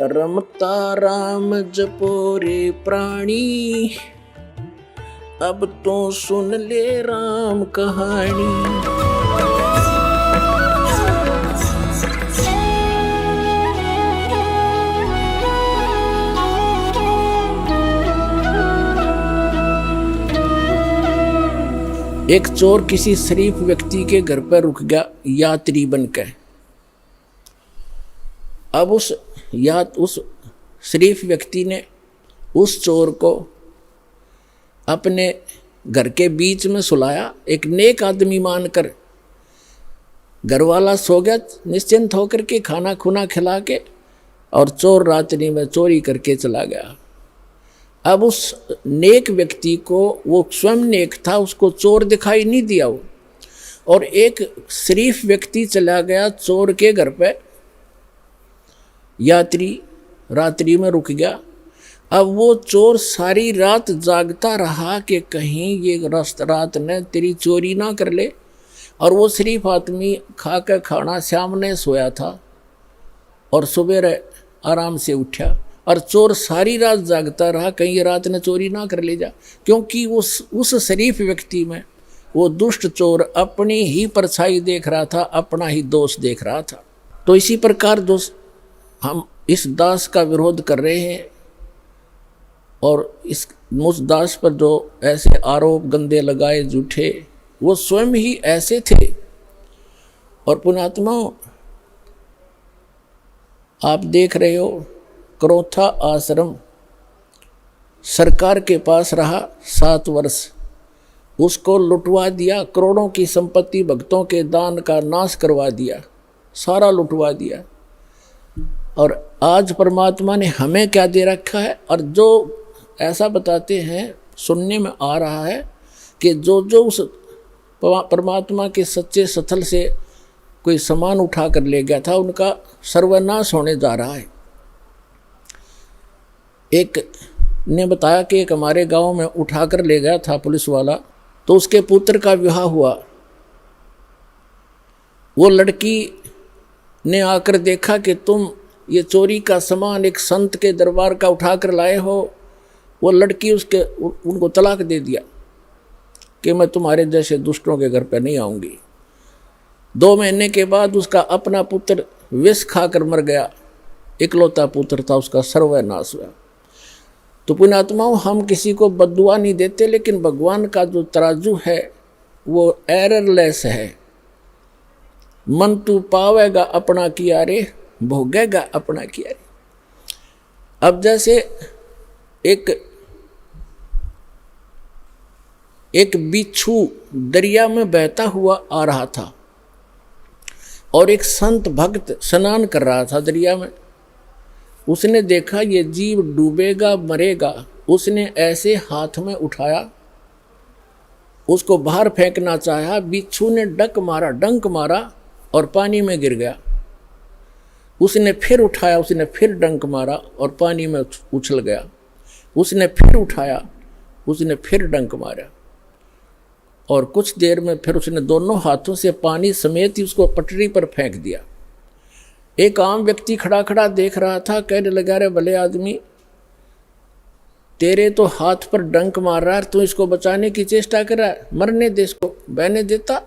रमता राम जपो रे प्राणी, अब तो सुन ले राम कहानी। एक चोर किसी शरीफ व्यक्ति के घर पर रुक गया यात्री बनकर। अब उस शरीफ व्यक्ति ने उस चोर को अपने घर के बीच में सुलाया, एक नेक आदमी मानकर। घर वाला सो गया निश्चिंत होकर के, खाना खुना खिला के, और चोर रात्रि में चोरी करके चला गया। अब उस नेक व्यक्ति को, वो स्वयं नेक था, उसको चोर दिखाई नहीं दिया वो, और एक शरीफ व्यक्ति चला गया चोर के घर पे, यात्री रात्रि में रुक गया। अब वो चोर सारी रात जागता रहा कि कहीं ये रात ने तेरी चोरी ना कर ले। और वो शरीफ आदमी खा कर खाना सामने सोया था और सुबह आराम से उठा, और चोर सारी रात जागता रहा कहीं ये रात ने चोरी ना कर ले जा, क्योंकि उस शरीफ व्यक्ति में वो दुष्ट चोर अपनी ही परछाई देख रहा था, अपना ही दोष देख रहा था। तो इसी प्रकार दोस्त हम इस दास का विरोध कर रहे हैं, और उस दास पर जो ऐसे आरोप गंदे लगाए झूठे, वो स्वयं ही ऐसे थे। और पुण्यात्माओं, आप देख रहे हो क्रोथा आश्रम सरकार के पास रहा 7 वर्ष, उसको लुटवा दिया, करोड़ों की संपत्ति भक्तों के दान का नाश करवा दिया, सारा लुटवा दिया। और आज परमात्मा ने हमें क्या दे रखा है, और जो ऐसा बताते हैं, सुनने में आ रहा है कि जो उस परमात्मा के सच्चे स्थल से कोई सामान उठा कर ले गया था, उनका सर्वनाश होने जा रहा है। एक ने बताया कि एक हमारे गांव में उठा कर ले गया था पुलिस वाला, तो उसके पुत्र का विवाह हुआ। वो लड़की ने आकर देखा कि तुम ये चोरी का सामान एक संत के दरबार का उठा कर लाए हो। वो लड़की उनको तलाक दे दिया कि मैं तुम्हारे जैसे दुष्टों के घर पर नहीं आऊँगी। 2 महीने के बाद उसका अपना पुत्र विष खाकर मर गया, इकलौता पुत्र था, उसका सर्वनाश हुआ। तो पुण्यात्माओं, हम किसी को बद्दुआ नहीं देते, लेकिन भगवान का जो तराजू है वो एररलेस है। मन तू पावेगा अपना किया रे, भोगेगा अपना किया रे। अब जैसे एक बिच्छू दरिया में बहता हुआ आ रहा था, और एक संत भक्त स्नान कर रहा था दरिया में। उसने देखा ये जीव डूबेगा मरेगा, उसने ऐसे हाथ में उठाया, उसको बाहर फेंकना चाहा। बिच्छू ने डंक मारा और पानी में गिर गया। उसने फिर उठाया, उसने फिर डंक मारा और पानी में उछल गया। उसने फिर उठाया, उसने फिर डंक मारा, और कुछ देर में फिर उसने दोनों हाथों से पानी समेत ही उसको पटरी पर फेंक दिया। एक आम व्यक्ति खड़ा देख रहा था, कहने लगा, रे भले आदमी, तेरे तो हाथ पर डंक मार रहा है, तू इसको बचाने की चेष्टा कर रहा है, मरने दे, इसको बहने देता।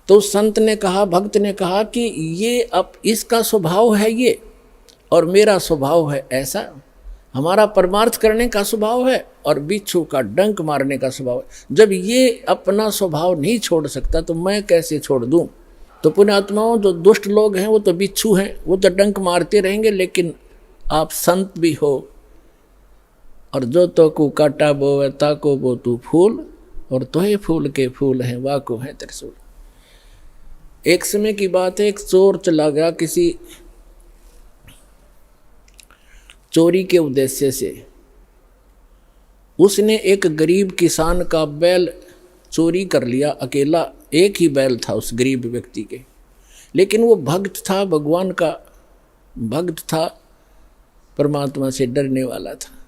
तो संत ने कहा, भक्त ने कहा कि ये अब इसका स्वभाव है ये, और मेरा स्वभाव है ऐसा। हमारा परमार्थ करने का स्वभाव है और बिच्छू का डंक मारने का स्वभाव है। जब ये अपना स्वभाव नहीं छोड़ सकता तो मैं कैसे छोड़ दूं? तो पुण्यात्माओं, जो दुष्ट लोग हैं वो तो बिच्छू हैं, वो तो डंक मारते रहेंगे, लेकिन आप संत भी हो। और जो तो को काटा बोवे ताको बो तू फूल, और तोहे फूल के फूल हैं वाको है त्रिशूल। एक समय की बात है, एक चोर चला गया किसी चोरी के उद्देश्य से। उसने एक गरीब किसान का बैल चोरी कर लिया, अकेला एक ही बैल था उस गरीब व्यक्ति के, लेकिन वो भक्त था, भगवान का भक्त था, परमात्मा से डरने वाला था,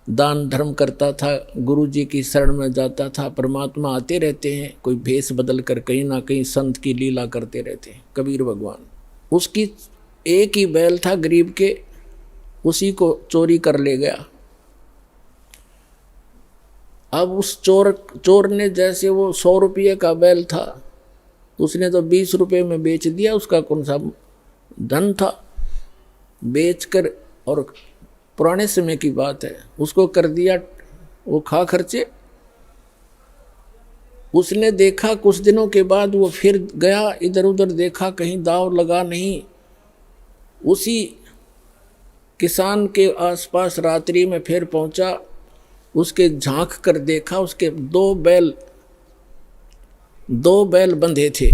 दान धर्म करता था, गुरु जी की शरण में जाता था। परमात्मा आते रहते हैं, कोई भेष बदल कर कहीं ना कहीं संत की लीला करते रहते हैं, कबीर भगवान। उसकी एक ही बैल था गरीब के, उसी को चोरी कर ले गया। अब उस चोर ने जैसे वो 100 रुपये का बैल था, उसने तो 20 रुपये में बेच दिया। उसका कौन सा धन था, बेचकर, और पुराने समय की बात है, उसको कर दिया वो खा खर्चे। उसने देखा कुछ दिनों के बाद वो फिर गया, इधर उधर देखा, कहीं दाव लगा नहीं। उसी किसान के आसपास रात्रि में फिर पहुंचा, उसके झांक कर देखा, उसके दो बैल बंधे थे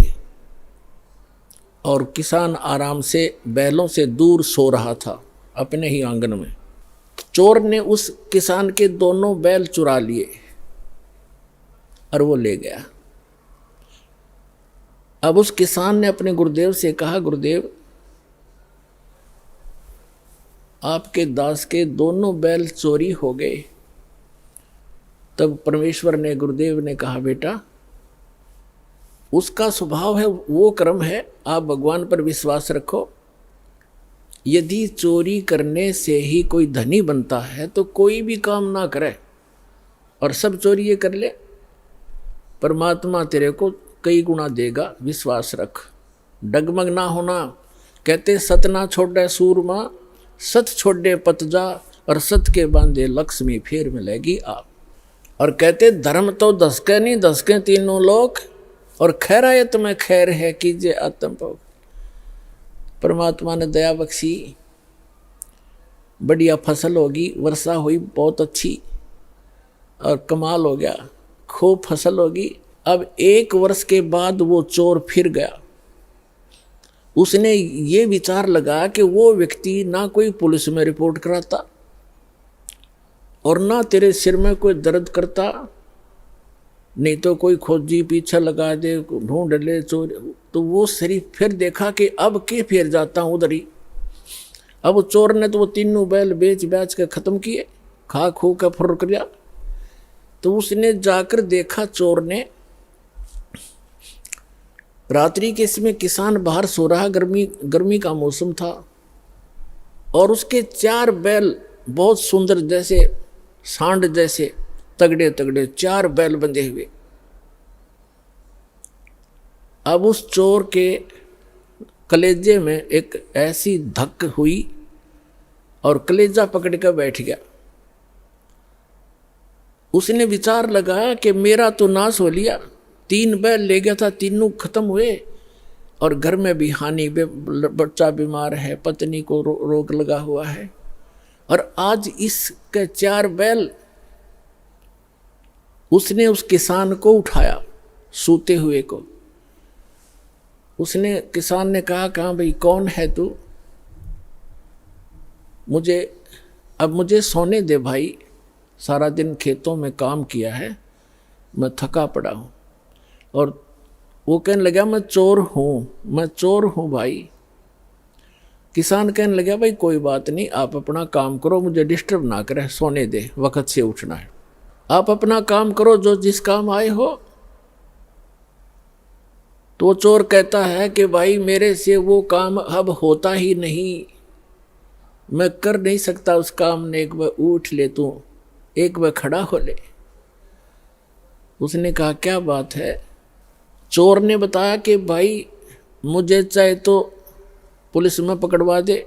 और किसान आराम से बैलों से दूर सो रहा था अपने ही आंगन में। चोर ने उस किसान के दोनों बैल चुरा लिए और वो ले गया। अब उस किसान ने अपने गुरुदेव से कहा, गुरुदेव आपके दास के दोनों बैल चोरी हो गए। तब परमेश्वर ने, गुरुदेव ने कहा, बेटा उसका स्वभाव है, वो कर्म है, आप भगवान पर विश्वास रखो। यदि चोरी करने से ही कोई धनी बनता है तो कोई भी काम ना करे और सब चोरी ये कर ले, परमात्मा तेरे को कई गुना देगा, विश्वास रख, डगमग ना होना। कहते सत ना छोड़े सूरमा, सत छोड़े पतजा, और सत के बांधे लक्ष्मी फिर मिलेगी आप। और कहते धर्म तो दसके नहीं, दसके तीनों लोक, और खैरायत में खैर है कीजिए आत्म भोग। परमात्मा ने दया बख्शी, बढ़िया फसल होगी, वर्षा हुई बहुत अच्छी और कमाल हो गया, खूब फसल होगी। अब 1 वर्ष के बाद वो चोर फिर गया। उसने ये विचार लगा कि वो व्यक्ति ना कोई पुलिस में रिपोर्ट कराता और ना तेरे सिर में कोई दर्द करता, नहीं तो कोई खोजी पीछे लगा दे, ढूंढ ले चोर। तो वो शरीफ फिर देखा कि अब के फिर जाता हूँ उधर ही। अब चोर ने तो वो तीनों बैल बेच के खत्म किए, खा खू के फुर कर दिया। तो उसने जाकर देखा, चोर ने, रात्रि के समय किसान बाहर सो रहा, गर्मी का मौसम था, और उसके 4 बैल बहुत सुंदर, जैसे सांड जैसे तगड़े तगड़े 4 बैल बंधे हुए। अब उस चोर के कलेजे में एक ऐसी धक हुई और कलेजा पकड़ कर बैठ गया। उसने विचार लगाया कि मेरा तो नाश हो लिया, 3 बैल ले गया था, तीनों खत्म हुए, और घर में भी हानि, बच्चा बीमार है, पत्नी को रोग लगा हुआ है, और आज इसके 4 बैल। उसने उस किसान को उठाया, सूते हुए को। उसने, किसान ने कहा भाई कौन है तू, मुझे सोने दे भाई, सारा दिन खेतों में काम किया है, मैं थका पड़ा हूँ। और वो कहने लगा मैं चोर हूँ भाई। किसान कहने लगा भाई कोई बात नहीं, आप अपना काम करो, मुझे डिस्टर्ब ना करे, सोने दे, वक्त से उठना है, आप अपना काम करो जो जिस काम आए हो। तो चोर कहता है कि भाई मेरे से वो काम अब होता ही नहीं, मैं कर नहीं सकता उस काम ने, एक बार उठ ले तू, एक बार खड़ा हो ले। उसने कहा क्या बात है। चोर ने बताया कि भाई मुझे चाहे तो पुलिस में पकड़वा दे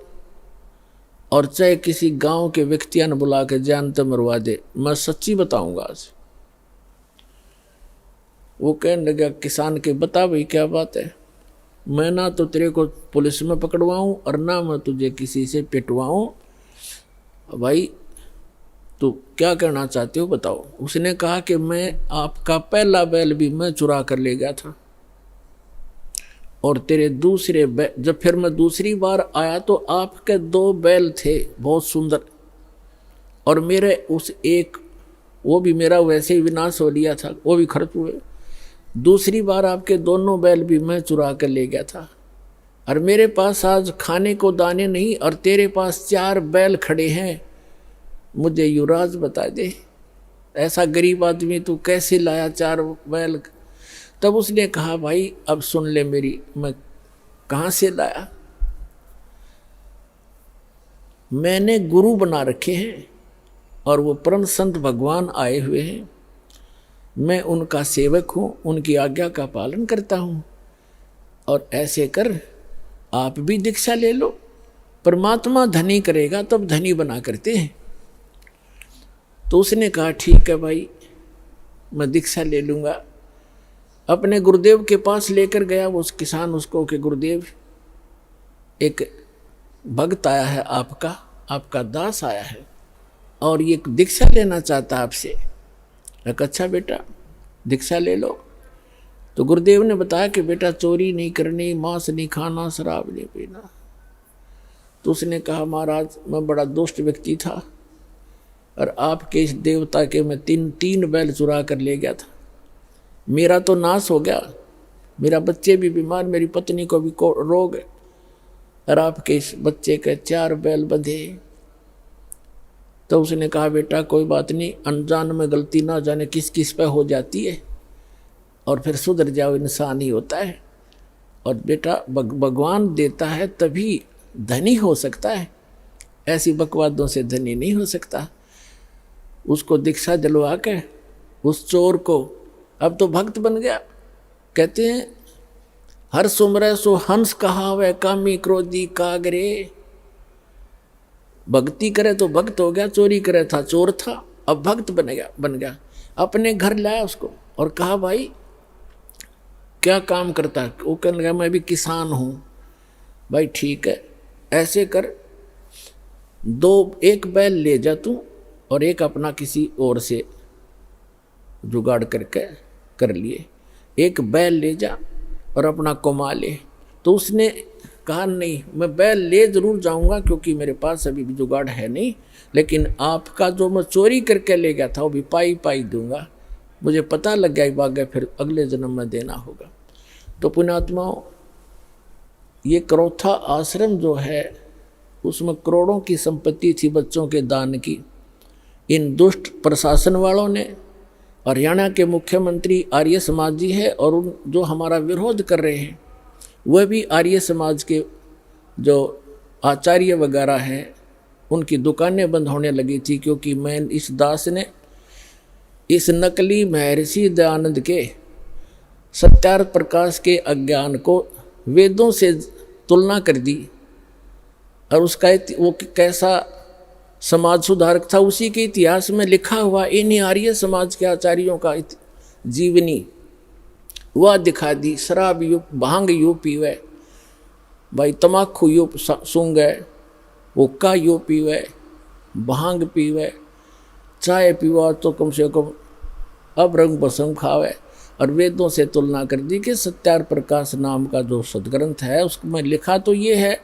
और चाहे किसी गांव के व्यक्तियों ने बुला के जान तो मरवा दे, मैं सच्ची बताऊंगा आज। वो कहने लगा किसान के, बता भाई क्या बात है। मैं ना तो तेरे को पुलिस में पकड़वाऊं और ना मैं तुझे किसी से पिटवाऊं, भाई तो क्या करना चाहते हो बताओ। उसने कहा कि मैं आपका पहला बैल भी मैं चुरा कर ले गया था, और तेरे दूसरे बैल, जब फिर मैं दूसरी बार आया तो आपके 2 बैल थे बहुत सुंदर, और मेरे उस एक, वो भी मेरा वैसे ही विनाश हो लिया था, वो भी खर्च हुए। दूसरी बार आपके दोनों बैल भी मैं चुरा कर ले गया था, और मेरे पास आज खाने को दाने नहीं, और तेरे पास 4 बैल खड़े हैं, मुझे युवराज बता दे, ऐसा गरीब आदमी तू कैसे लाया 4 बैल। तब उसने कहा भाई अब सुन ले मेरी, मैं कहाँ से लाया। मैंने गुरु बना रखे हैं और वो परम संत भगवान आए हुए हैं, मैं उनका सेवक हूँ, उनकी आज्ञा का पालन करता हूँ, और ऐसे कर आप भी दीक्षा ले लो। परमात्मा धनी करेगा तब धनी बना करते हैं। तो उसने कहा ठीक है भाई, मैं दीक्षा ले लूँगा। अपने गुरुदेव के पास लेकर गया वो किसान उसको कि गुरुदेव, एक भक्त आया है, आपका दास आया है और ये दीक्षा लेना चाहता आपसे। अच्छा बेटा, दीक्षा ले लो। तो गुरुदेव ने बताया कि बेटा चोरी नहीं करनी, मांस नहीं खाना, शराब नहीं पीना। तो उसने कहा महाराज मैं बड़ा दुष्ट व्यक्ति था और आपके इस देवता के मैं तीन बैल चुरा कर ले गया था, मेरा तो नाश हो गया, मेरा बच्चे भी बीमार, मेरी पत्नी को भी रोग है, और आपके इस बच्चे के 4 बैल बंधे। तो उसने कहा बेटा कोई बात नहीं, अनजान में गलती ना जाने किस किस पे हो जाती है, और फिर सुधर जाओ, इंसान ही होता है। और बेटा भगवान देता है तभी धनी हो सकता है, ऐसी बकवादों से धनी नहीं हो सकता। उसको दीक्षा दिलवा के उस चोर को, अब तो भक्त बन गया। कहते हैं हर सुमरे सो हंस कहावे, कामी क्रोधी कागरे। भक्ति करे तो भक्त हो गया, चोरी करे था चोर था, अब भक्त बन गया। अपने घर लाया उसको और कहा भाई क्या काम करता है? वो कहने लगा मैं भी किसान हूँ। भाई ठीक है, ऐसे कर 1 बैल ले जा तू और एक अपना किसी और से जुगाड़ करके कर लिए, 1 बैल ले जा और अपना कमा ले। तो उसने कहा नहीं, मैं बैल ले जरूर जाऊंगा क्योंकि मेरे पास अभी भी जुगाड़ है नहीं, लेकिन आपका जो मैं चोरी करके ले गया था वो भी पाई दूंगा, मुझे पता लग गया भाग्य, फिर अगले जन्म में देना होगा। तो पुण्यात्माओं, ये करौथा आश्रम जो है उसमें करोड़ों की संपत्ति थी बच्चों के दान की। इन दुष्ट प्रशासन वालों ने, हरियाणा के मुख्यमंत्री आर्य समाज जी है और उन जो हमारा विरोध कर रहे हैं वह भी आर्य समाज के जो आचार्य वगैरह हैं, उनकी दुकानें बंद होने लगी थी, क्योंकि मैं इस दास ने इस नकली महर्षि दयानंद के सत्यार्थ प्रकाश के अज्ञान को वेदों से तुलना कर दी, और उसका वो कैसा समाज सुधारक था उसी के इतिहास में लिखा हुआ इन्हीं आर्य समाज के आचार्यों का जीवनी वह दिखा दी। शराब यू भांग यू पीवे, भाई तमाकू यू सूंगे, हुक्का यू पीवे, भांग पीवे, चाय पीवा तो कम से कम अब रंग बसम खावे, और वेदों से तुलना कर दी कि सत्यार्थ प्रकाश नाम का जो सदग्रंथ है उसमें लिखा तो ये है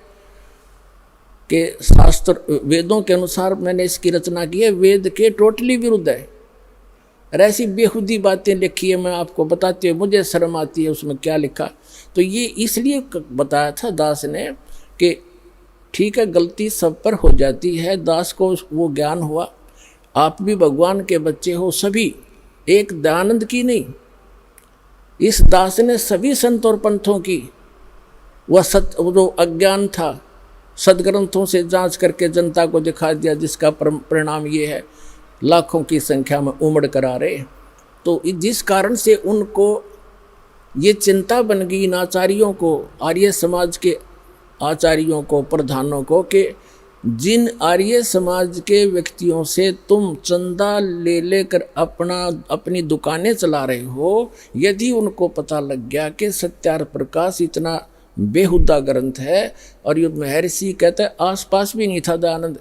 कि शास्त्र वेदों के अनुसार मैंने इसकी रचना की है, वेद के टोटली विरुद्ध है। और ऐसी बेहुदी बातें लिखी है, मैं आपको बताते हुए मुझे शर्म आती है उसमें क्या लिखा। तो ये इसलिए बताया था दास ने कि ठीक है गलती सब पर हो जाती है, दास को वो ज्ञान हुआ, आप भी भगवान के बच्चे हो सभी, एक दयानंद की नहीं, इस दास ने सभी संत और पंथों की वह जो अज्ञान था सदग्रंथों से जांच करके जनता को दिखा दिया, जिसका परिणाम ये है लाखों की संख्या में उमड़ कर आ रहे। तो जिस कारण से उनको ये चिंता बन गई इन आचार्यों को, आर्य समाज के आचार्यों को, प्रधानों को, कि जिन आर्य समाज के व्यक्तियों से तुम चंदा ले लेकर अपनी दुकानें चला रहे हो, यदि उनको पता लग गया कि सत्यार्थ प्रकाश इतना बेहुदा ग्रंथ है, और ये महर्षि कहते हैं आसपास भी नहीं था दयानंद,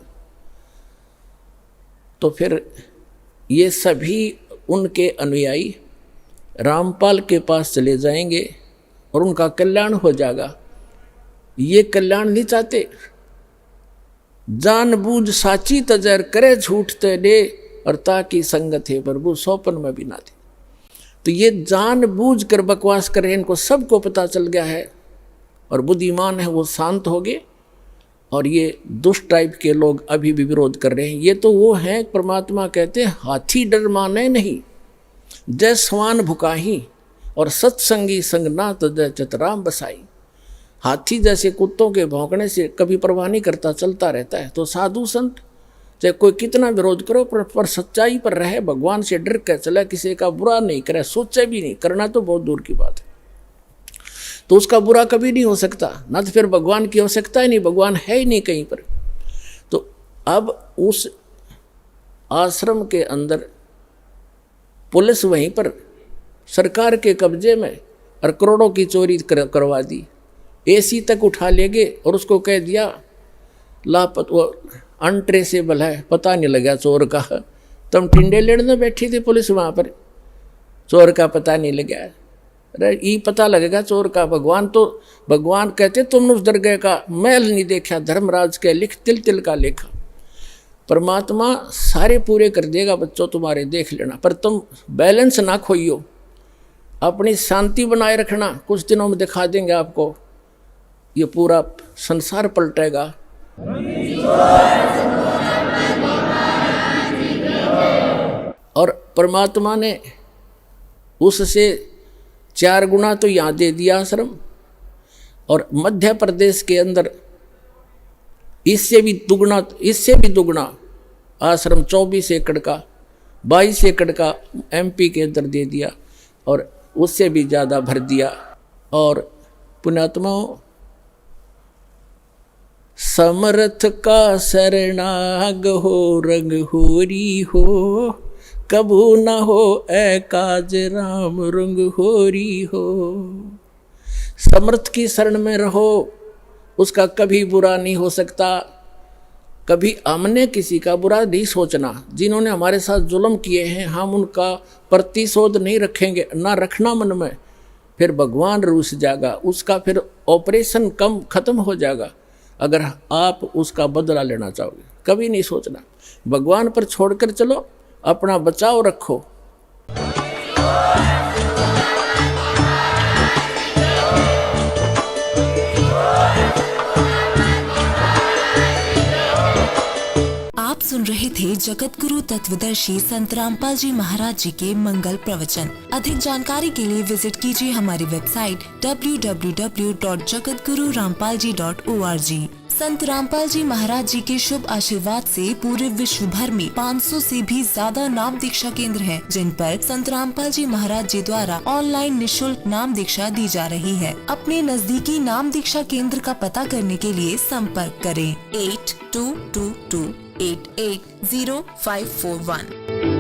तो फिर ये सभी उनके अनुयायी रामपाल के पास चले जाएंगे और उनका कल्याण हो जाएगा। ये कल्याण नहीं चाहते, जानबूझ साची तजर करे झूठ ते, और ताकि संगत है प्रभु सौपन में भी ना दे। तो ये जानबूझ कर बकवास कर रहे हैं, इनको सबको पता चल गया है, और बुद्धिमान है वो शांत हो गए, और ये दुष्ट टाइप के लोग अभी भी विरोध कर रहे हैं। ये तो वो हैं, परमात्मा कहते हैं हाथी डर माने नहीं, जय स्वान भुकाही, और सत्संगी संग ना तजय चतराम बसाई। हाथी जैसे कुत्तों के भौंकने से कभी परवाह नहीं करता, चलता रहता है। तो साधु संत चाहे कोई कितना विरोध करो पर सच्चाई पर रहे, भगवान से डर कर चला, किसी का बुरा नहीं करे, सोचे भी नहीं, करना तो बहुत दूर की बात है, तो उसका बुरा कभी नहीं हो सकता ना। तो फिर भगवान की आवश्यकता ही नहीं, भगवान है ही नहीं कहीं पर। तो अब उस आश्रम के अंदर पुलिस वहीं पर सरकार के कब्जे में और करोड़ों की चोरी करवा दी, एसी तक उठा ले गए और उसको कह दिया वो अनट्रेसेबल है, पता नहीं लगा चोर का। तुम टिंडे लेने बैठी थी पुलिस वहाँ पर, चोर का पता नहीं लगा। अरे ये पता लगेगा चोर का। भगवान कहते तुमने उस दरगाह का महल नहीं देखा, धर्मराज के लिख तिल तिल का लेखा। परमात्मा सारे पूरे कर देगा बच्चों तुम्हारे, देख लेना। पर तुम बैलेंस ना खोइयो, अपनी शांति बनाए रखना। कुछ दिनों में दिखा देंगे आपको, ये पूरा संसार पलटेगा। और परमात्मा ने उससे 4 गुना तो यहाँ दे दिया आश्रम, और मध्य प्रदेश के अंदर इससे भी दुगना आश्रम 24 एकड़ का, 22 एकड़ का MP के अंदर दे दिया, और उससे भी ज़्यादा भर दिया। और पुण्यात्माओं, समर्थ का शरणाग हो, रंग होरी हो, कबू न हो ए काज राम, रंग होरी हो। समर्थ की शरण में रहो, उसका कभी बुरा नहीं हो सकता। कभी हमने किसी का बुरा नहीं सोचना। जिन्होंने हमारे साथ जुल्म किए हैं, हम उनका प्रतिशोध नहीं रखेंगे, ना रखना मन में। फिर भगवान रूस जाएगा, उसका फिर ऑपरेशन खत्म हो जाएगा अगर आप उसका बदला लेना चाहोगे। कभी नहीं सोचना, भगवान पर छोड़कर चलो, अपना बचाव रखो। आप सुन रहे थे जगत गुरु तत्वदर्शी संत रामपाल जी महाराज जी के मंगल प्रवचन। अधिक जानकारी के लिए विजिट कीजिए हमारी वेबसाइट www.jagatgururampalji.org। संत रामपाल जी महाराज जी के शुभ आशीर्वाद से पूरे विश्व भर में 500 से भी ज्यादा नाम दीक्षा केंद्र हैं, जिन पर संत रामपाल जी महाराज जी द्वारा ऑनलाइन निशुल्क नाम दीक्षा दी जा रही है। अपने नजदीकी नाम दीक्षा केंद्र का पता करने के लिए संपर्क करें 8222880541।